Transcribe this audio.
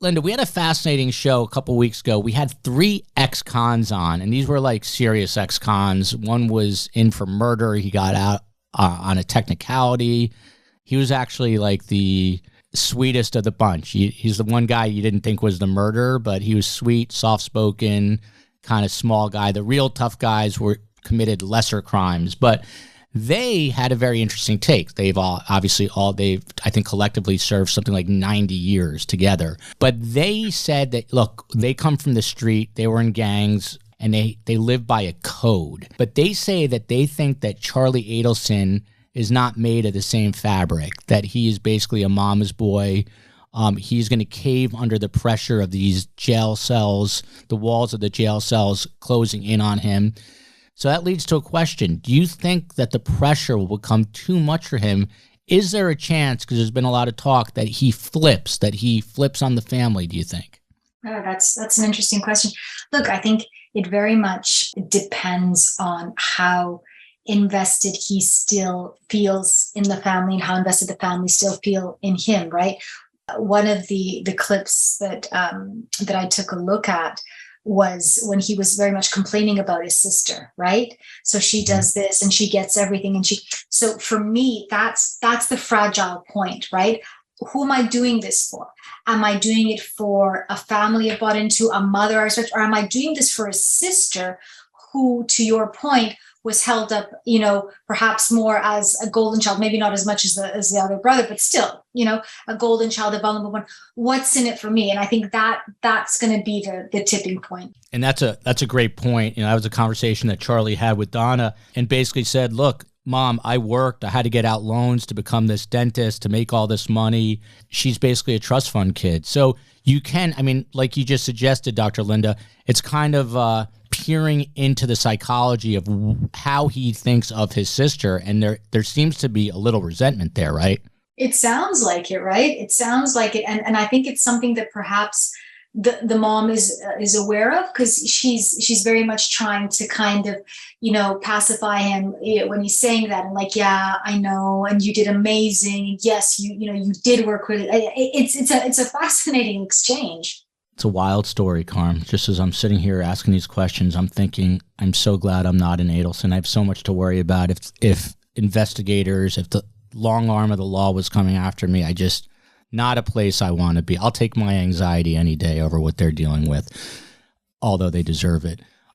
Linda, we had a fascinating show a couple weeks ago. We had 3 ex-cons on, and these were like serious ex-cons. One was in for murder. He got out on a technicality. He was actually like the sweetest of the bunch. He's the one guy you didn't think was the murderer, but he was sweet, soft-spoken, kind of small guy. The real tough guys were committed lesser crimes, but they had a very interesting take. They've I think collectively served something like 90 years together. But they said that, look, they come from the street, they were in gangs, and they live by a code. But they say that they think that Charlie Adelson is not made of the same fabric, that he is basically a mama's boy. He's going to cave under the pressure of these jail cells, the walls of the jail cells closing in on him. So that leads to a question. Do you think that the pressure will become too much for him? Is there a chance, because there's been a lot of talk, that he flips on the family, do you think? Oh, that's an interesting question. Look, I think it very much depends on how invested he still feels in the family and how invested the family still feel in him, right? One of the clips that I took a look at was when he was very much complaining about his sister, right? So she does this and she gets everything. And so for me, that's the fragile point, right? Who am I doing this for? Am I doing it for a family I bought into, a mother I respect, or am I doing this for a sister who, to your point, was held up, perhaps more as a golden child, maybe not as much as the other brother, but still, a golden child, a vulnerable one. What's in it for me? And I think that's going to be the tipping point. And that's a great point. That was a conversation that Charlie had with Donna, and basically said, look, Mom, I worked. I had to get out loans to become this dentist, to make all this money. She's basically a trust fund kid. So you can, like you just suggested, Dr. Linda, it's kind of peering into the psychology of how he thinks of his sister. And there seems to be a little resentment there, right? It sounds like it, right? It sounds like it. And I think it's something that perhaps the mom is aware of, because she's very much trying to kind of, pacify him when he's saying that, and like, yeah, I know, and you did amazing. Yes, you did work really. It's a fascinating exchange. It's a wild story, Karm. Just as I'm sitting here asking these questions, I'm thinking, I'm so glad I'm not in Adelson. I have so much to worry about. If investigators, if the long arm of the law was coming after me, not a place I want to be. I'll take my anxiety any day over what they're dealing with, although they deserve it.